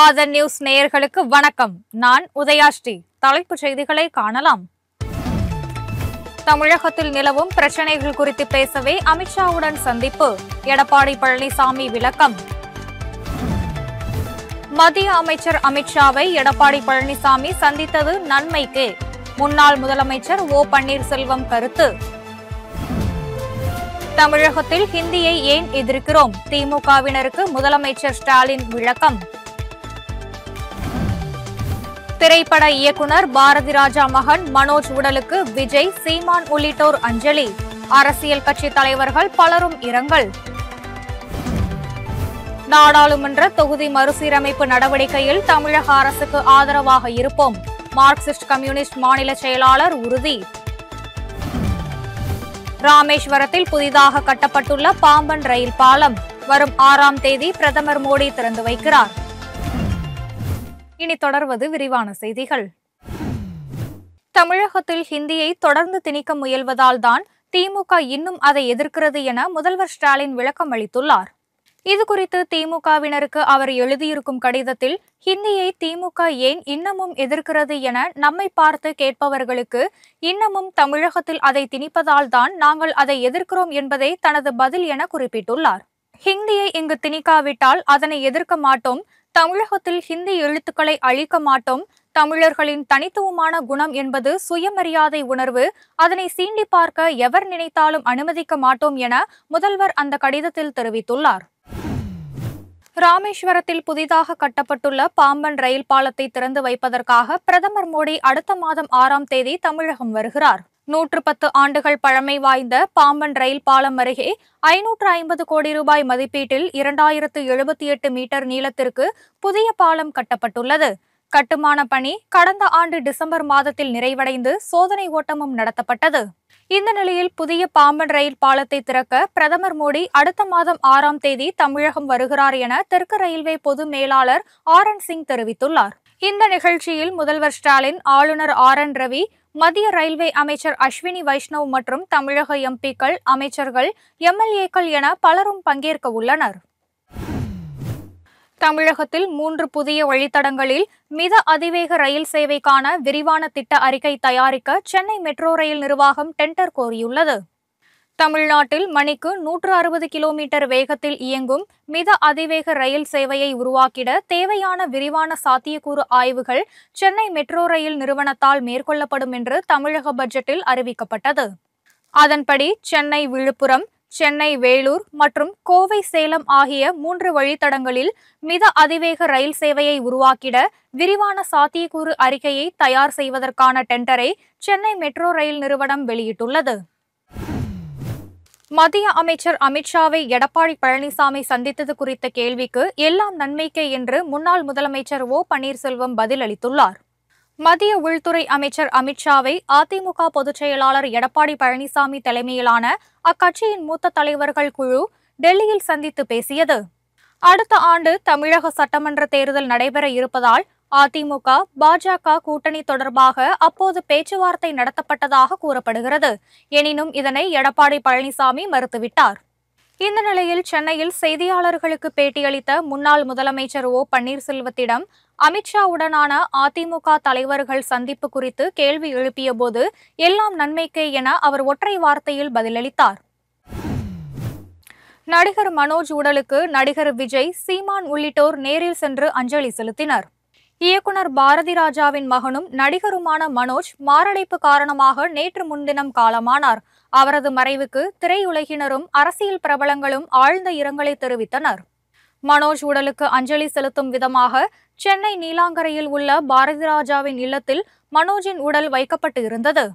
ஆதன் news நேயர்களுக்கு வணக்கம். நான் உதயாஸ்ரீ. தலைப்புச் செய்திகளை காணலாம். தமிழகத்தில் நிலவும் பிரச்சனைகள் குறித்து பேசவே அமித்ஷாவுடன் சந்திப்பு. எடப்பாடி பழனிசாமி விளக்கம். மத்திய அமைச்சர் அமித்ஷாவை எடப்பாடி பழனிசாமி சந்தித்தது நன்மைக்கே. முன்னாள் முதலமைச்சர் ஓ பன்னீர்செல்வம் கருத்து. தமிழகத்தில் ஹிந்தியை ஏன் எதிர்க்கிறோம்? திமுகவினருக்கு முதலமைச்சர் ஸ்டாலின் விளக்கம். திரைப்பட இயக்குனர் பாரதி ராஜா மகன் மனோஜ் உடலுக்கு விஜய், சீமான் உள்ளிட்டோர் அஞ்சலி. அரசியல் கட்சி தலைவர்கள் பலரும் இரங்கல். நாடாளுமன்ற தொகுதி மறுசீரமைப்பு நடவடிக்கையில் தமிழக அரசுக்கு ஆதரவாக இருப்போம். மார்க்சிஸ்ட் கம்யூனிஸ்ட் மாநில செயலாளர் உறுதி. ராமேஸ்வரத்தில் புதிதாக கட்டப்பட்டுள்ள பாம்பன் ரயில் பாலம் வரும் 6ஆம் தேதி பிரதமர் மோடி திறந்து வைக்கிறார். இனி தொடர்வது விரிவான செய்திகள். தமிழகத்தில் ஹிந்தியை தொடர்ந்து திணிக்க முயல்வதால் தான் திமுக இன்னும் அதை எதிர்க்கிறது என முதல்வர் ஸ்டாலின் விளக்கம் அளித்துள்ளார். இதுகுறித்து திமுகவினருக்கு அவர் எழுதியிருக்கும் கடிதத்தில், ஹிந்தியை திமுக ஏன் இன்னமும் எதிர்க்கிறது என நம்மை பார்த்து கேட்பவர்களுக்கு இன்னமும் தமிழகத்தில் அதை திணிப்பதால் தான் நாங்கள் அதை எதிர்க்கிறோம் என்பதே தனது பதில் என குறிப்பிட்டுள்ளார். ஹிந்தியை இங்கு திணிக்காவிட்டால் அதனை எதிர்க்க மாட்டோம். தமிழகத்தில் ஹிந்தி எழுத்துக்களை அழிக்க மாட்டோம். தமிழர்களின் தனித்துவமான குணம் என்பது சுயமரியாதை உணர்வு. அதனை சீண்டி பார்க்க எவர் நினைத்தாலும் அனுமதிக்க மாட்டோம் என முதல்வர் அந்த கடிதத்தில் தெரிவித்துள்ளார். ராமேஸ்வரத்தில் புதிதாக கட்டப்பட்டுள்ள பாம்பன் ரயில் பாலத்தை திறந்து வைப்பதற்காக பிரதமர் மோடி அடுத்த மாதம் 6ஆம் தேதி தமிழகம் வருகிறார். 110 ஆண்டுகள் பழமை வாய்ந்த பாம்பன் ரயில் பாலம் அருகே 550 கோடி ரூபாய் மதிப்பீட்டில் 2078 மீட்டர் நீளத்திற்கு புதிய பாலம் கட்டப்பட்டுள்ளது. கட்டுமான பணி கடந்த ஆண்டு டிசம்பர் மாதத்தில் நிறைவடைந்து சோதனை ஓட்டமும் நடத்தப்பட்டது. இந்த நிலையில் புதிய பாம்பன் ரயில் பாலத்தை திறக்க பிரதமர் மோடி அடுத்த மாதம் 6ஆம் தேதி தமிழகம் வருகிறார் என தெற்கு ரயில்வே பொது மேலாளர் ஆர்.என். சிங் தெரிவித்துள்ளார். இந்த நிகழ்ச்சியில் முதல்வர் ஸ்டாலின், ஆளுநர் ஆர்.என். ரவி, மத்திய ரயில்வே அமைச்சர் அஸ்வினி வைஷ்ணவ் மற்றும் தமிழக எம்பிக்கள், அமைச்சர்கள், எம்எல்ஏக்கள் என பலரும் பங்கேற்க உள்ளனர். தமிழகத்தில் 3 புதிய வழித்தடங்களில் மித அதிவேக ரயில் சேவைக்கான விரிவான திட்ட அறிக்கை தயாரிக்க சென்னை மெட்ரோ ரயில் நிர்வாகம் டெண்டர் கோரியுள்ளது. தமிழ்நாட்டில் மணிக்கு 160 கிலோமீட்டர் வேகத்தில் இயங்கும் மித அதிவேக ரயில் சேவையை உருவாக்கிட தேவையான விரிவான சாத்தியக்கூறு ஆய்வுகள் சென்னை மெட்ரோ ரயில் நிறுவனத்தால் மேற்கொள்ளப்படும் என்று தமிழக பட்ஜெட்டில் அறிவிக்கப்பட்டது. அதன்படி சென்னை விழுப்புரம், சென்னை வேலூர் மற்றும் கோவை சேலம் ஆகிய 3 வழித்தடங்களில் மித அதிவேக ரயில் சேவையை உருவாக்கிட விரிவான சாத்தியக்கூறு அறிக்கையை தயார் செய்வதற்கான டெண்டரை சென்னை மெட்ரோ ரயில் நிறுவனம் வெளியிட்டுள்ளது. மத்திய அமைச்சர் அமித்ஷாவை எடப்பாடி பழனிசாமி சந்தித்தது குறித்த கேள்விக்கு எல்லாம் நன்மைக்கே என்று முன்னாள் முதலமைச்சர் ஓ பன்னீர்செல்வம் பதிலளித்துள்ளார். மத்திய உள்துறை அமைச்சர் அமித்ஷாவை அதிமுக பொதுச் செயலாளர் எடப்பாடி பழனிசாமி தலைமையிலான அக்கட்சியின் மூத்த தலைவர்கள் குழு டெல்லியில் சந்தித்து பேசியது. அடுத்த ஆண்டு தமிழக சட்டமன்ற தேர்தல் நடைபெற இருப்பதால் அதிமுக, பாஜக கூட்டணி தொடர்பாக அப்போது பேச்சுவார்த்தை நடத்தப்பட்டதாக கூறப்படுகிறது. எனினும் இதனை எடப்பாடி பழனிசாமி மறுத்துவிட்டார். இந்த நிலையில் சென்னையில் செய்தியாளர்களுக்கு பேட்டியளித்த முன்னாள் முதலமைச்சர் ஓ பன்னீர்செல்வத்திடம் அமித்ஷாவுடனான அதிமுக தலைவர்கள் சந்திப்பு குறித்து கேள்வி எழுப்பிய போது எல்லாம் நன்மைக்கே என அவர் ஒற்றை வார்த்தையில் பதிலளித்தார். நடிகர் மனோஜ் உடலுக்கு நடிகர் விஜய், சீமான் உள்ளிட்டோர் நேரில் சென்று அஞ்சலி செலுத்தினர். இயக்குனர் பாரதி ராஜாவின் மகனும் நடிகருமான மனோஜ் மாரடைப்பு காரணமாக நேற்று முன்தினம் காலமானார். அவரது மறைவுக்கு திரையுலகினரும் அரசியல் பிரபலங்களும் ஆழ்ந்த இரங்கலை தெரிவித்தனர். மனோஜ் உடலுக்கு அஞ்சலி செலுத்தும் விதமாக சென்னை நீலாங்கரையில் உள்ள பாரதி ராஜாவின் இல்லத்தில் மனோஜின் உடல் வைக்கப்பட்டு இருந்தது.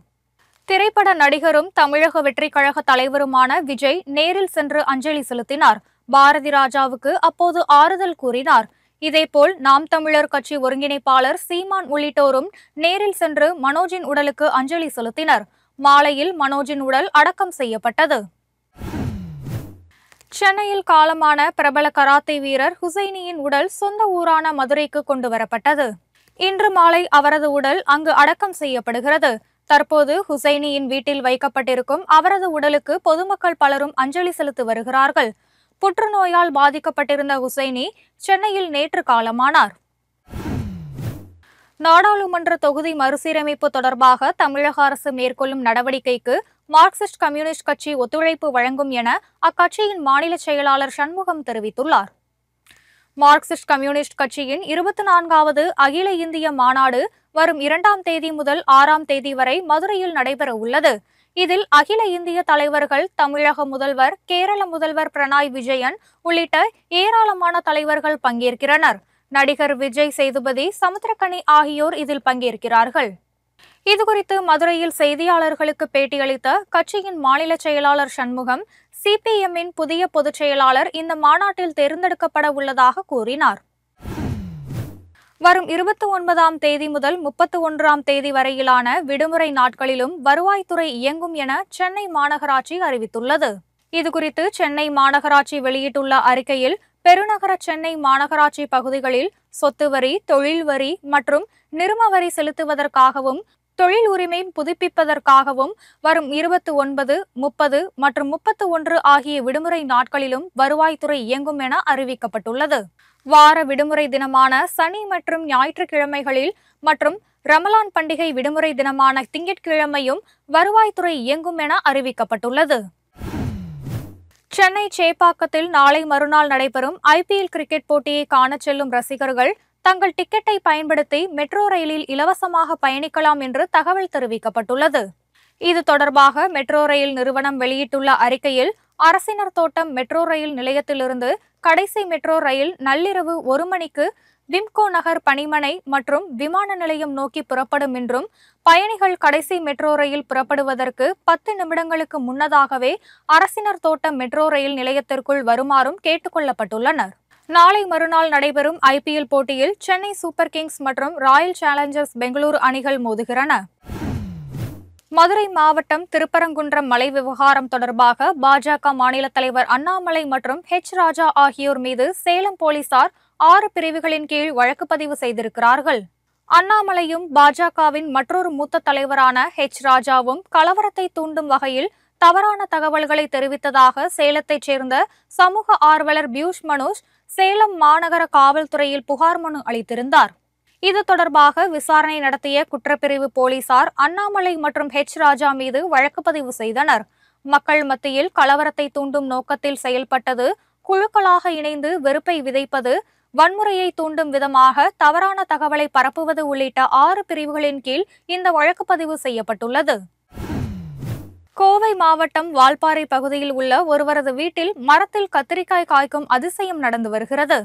திரைப்பட நடிகரும் தமிழக வெற்றி கழக தலைவருமான விஜய் நேரில் சென்று அஞ்சலி செலுத்தினார். பாரதி ராஜாவுக்கு அப்போது ஆறுதல் கூறினார். இதேபோல் நாம் தமிழர் கட்சி ஒருங்கிணைப்பாளர் சீமான் உள்ளிட்டோரும் நேரில் சென்று மனோஜின் உடலுக்கு அஞ்சலி செலுத்தினர். மாலையில் மனோஜின் உடல் அடக்கம் செய்யப்பட்டது. சென்னையில் காலமான பிரபல கராத்தே வீரர் ஹுசைனியின் உடல் சொந்த ஊரான மதுரைக்கு கொண்டு வரப்பட்டது. இன்று மாலை அவரது உடல் அங்கு அடக்கம் செய்யப்படுகிறது. தற்போது ஹுசைனியின் வீட்டில் வைக்கப்பட்டிருக்கும் அவரது உடலுக்கு பொதுமக்கள் பலரும் அஞ்சலி செலுத்தி வருகிறார்கள். புற்றுநோயால் பாதிக்கப்பட்டிருந்த ஹுசைனி சென்னையில் நேற்று காலமானார். நாடாளுமன்ற தொகுதி மறுசீரமைப்பு தொடர்பாக தமிழக அரசு மேற்கொள்ளும் நடவடிக்கைக்கு மார்க்சிஸ்ட் கம்யூனிஸ்ட் கட்சி ஒத்துழைப்பு வழங்கும் என அக்கட்சியின் மாநில செயலாளர் சண்முகம் தெரிவித்துள்ளார். மார்க்சிஸ்ட் கம்யூனிஸ்ட் கட்சியின் 24வது அகில இந்திய மாநாடு வரும் 2ஆம் தேதி முதல் 6ஆம் தேதி வரை மதுரையில் நடைபெற உள்ளது. இதில் அகில இந்திய தலைவர்கள், தமிழக முதல்வர், கேரள முதல்வர் பினராயி விஜயன் உள்ளிட்ட ஏராளமான தலைவர்கள் பங்கேற்கிறனர். நடிகர் விஜய் சேதுபதி, சமுத்திரக்கனி ஆகியோர் இதில் பங்கேற்கிறார்கள். இதுகுறித்து மதுரையில் செய்தியாளர்களுக்கு பேட்டியளித்த கட்சியின் மாநில செயலாளர் சண்முகம், சிபிஎம்மின் புதிய பொதுச் செயலாளர் இந்த மாநாட்டில் தேர்ந்தெடுக்கப்பட உள்ளதாக கூறினார். வரும் 29ஆம் தேதி முதல் 31ஆம் தேதி வரையிலான விடுமுறை நாட்களிலும் வருவாய்த்துறை இயங்கும் என சென்னை மாநகராட்சி அறிவித்துள்ளது. இதுகுறித்து சென்னை மாநகராட்சி வெளியிட்டுள்ள அறிக்கையில், பெருநகர சென்னை மாநகராட்சி பகுதிகளில் சொத்து வரி, தொழில் வரி மற்றும் நிறும வரி செலுத்துவதற்காகவும் தொழில் உரிமை புதுப்பிப்பதற்காகவும் வரும் 29, 30 மற்றும் 31 ஆகிய விடுமுறை நாட்களிலும் வருவாய்த்துறை இயங்கும் என அறிவிக்கப்பட்டுள்ளது. வார விடுமுறை தினமான சனி மற்றும் ஞாயிற்றுக்கிழமைகளில் மற்றும் ரமலான் பண்டிகை விடுமுறை தினமான திங்கட்கிழமையும் வருவாய்த்துறை இயங்கும் என அறிவிக்கப்பட்டுள்ளது. சென்னை சேப்பாக்கத்தில் நாளை மறுநாள் நடைபெறும் IPL கிரிக்கெட் போட்டியை காண செல்லும் ரசிகர்கள் தங்கள் டிக்கெட்டை பயன்படுத்தி மெட்ரோ ரயிலில் இலவசமாக பயணிக்கலாம் என்று தகவல் தெரிவிக்கப்பட்டுள்ளது. இது தொடர்பாக மெட்ரோ ரயில் நிறுவனம் வெளியிட்டுள்ள அறிக்கையில், அரசினர் தோட்டம் மெட்ரோ ரயில் நிலையத்திலிருந்து கடைசி மெட்ரோ ரயில் நள்ளிரவு 1 மணிக்கு விம்கோ நகர், பணிமனை மற்றும் விமான நிலையம் நோக்கி புறப்படும் என்றும், பயணிகள் கடைசி மெட்ரோ ரயில் புறப்படுவதற்கு 10 நிமிடங்களுக்கு முன்னதாகவே அரசினர் தோட்டம் மெட்ரோ ரயில் நிலையத்திற்குள் வருமாறும் கேட்டுக் கொள்ளப்பட்டுள்ளனர். நாளை மறுநாள் நடைபெறும் IPL போட்டியில் சென்னை சூப்பர் கிங்ஸ் மற்றும் ராயல் சேலஞ்சர்ஸ் பெங்களூரு அணிகள் மோதுகிறன. மதுரை மாவட்டம் திருப்பரங்குன்றம் மலை விவகாரம் தொடர்பாக பாஜக மாநில தலைவர் அண்ணாமலை மற்றும் ராஜா ஆகியோர் மீது சேலம் போலீசார் 6 பிரிவுகளின் கீழ் வழக்கு பதிவு செய்திருக்கிறார்கள். அண்ணாமலையும் பாஜகவின் மற்றொரு மூத்த தலைவரான ராஜாவும் கலவரத்தை தூண்டும் வகையில் தவறான தகவல்களை தெரிவித்ததாக சேலத்தைச் சேர்ந்த சமூக ஆர்வலர் பியூஷ் மனோஜ் சேலம் மாநகர காவல்துறையில் புகார் மனு அளித்திருந்தார். இது தொடர்பாக விசாரணை நடத்திய குற்றப்பிரிவு போலீசார் அண்ணாமலை மற்றும் ராஜா மீது வழக்கு பதிவு செய்தனர். மக்கள் மத்தியில் கலவரத்தை தூண்டும் நோக்கத்தில் செயல்பட்டது, குழுக்களாக இணைந்து வெறுப்பை விதைப்பது, வன்முறையை தூண்டும் விதமாக தவறான தகவலை பரப்புவது உள்ளிட்ட 6 பிரிவுகளின் கீழ் இந்த வழக்கு பதிவு செய்யப்பட்டுள்ளது. கோவை மாவட்டம் வால்பாறை பகுதியில் உள்ள ஒருவரது வீட்டில் மரத்தில் கத்திரிக்காய் காய்க்கும் அதிசயம் நடந்து வருகிறது.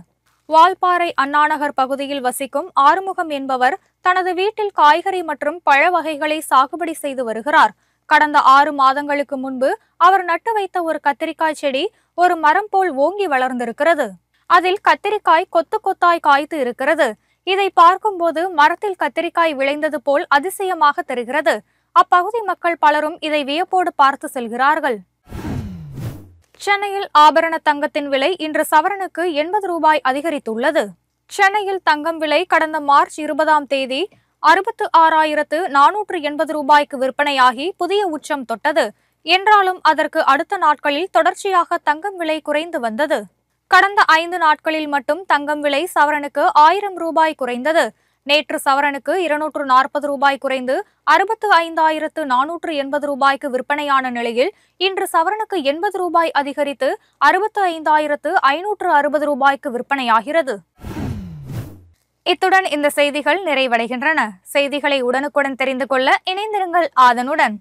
வால்பாறை அண்ணாநகர் பகுதியில் வசிக்கும் ஆறுமுகம் என்பவர் தனது வீட்டில் காய்கறி மற்றும் பழ வகைகளை சாகுபடி செய்து வருகிறார். கடந்த 6 மாதங்களுக்கு முன்பு அவர் நட்டு வைத்த ஒரு கத்திரிக்காய் செடி ஒரு மரம் போல் ஓங்கி வளர்ந்திருக்கிறது. அதில் கத்திரிக்காய் கொத்து கொத்தாய் காய்த்து இருக்கிறது. இதை பார்க்கும்போது மரத்தில் கத்திரிக்காய் விளைந்தது போல் அதிசயமாக தெரிகிறது. அப்பகுதி மக்கள் பலரும் இதை வியப்போடு பார்த்து செல்கிறார்கள். சென்னையில் ஆபரண தங்கத்தின் விலை இன்று சவரனுக்கு 80 ரூபாய் அதிகரித்துள்ளது. சென்னையில் தங்கம் விலை கடந்த மார்ச் 20ஆம் தேதி 66,480 ரூபாய்க்கு விற்பனையாகி புதிய உச்சம் தொட்டது. என்றாலும் அதற்கு அடுத்த நாட்களில் தொடர்ச்சியாக தங்கம் விலை குறைந்து வந்தது. கடந்த 5 நாட்களில் மட்டும் தங்கம் விலை சவரனுக்கு 1000 ரூபாய் குறைந்தது. நேற்று சவரனுக்கு 240 ரூபாய் குறைந்து 65,480 ரூபாய்க்கு விற்பனையான நிலையில் இன்று சவரனுக்கு 80 ரூபாய் அதிகரித்து 65,560 ரூபாய்க்கு விற்பனையாகிறது. இத்துடன் இந்த செய்திகள் நிறைவடைகின்றன. செய்திகளை உடனுக்குடன் தெரிந்து கொள்ள இணைந்திருங்கள் ஆதனுடன்.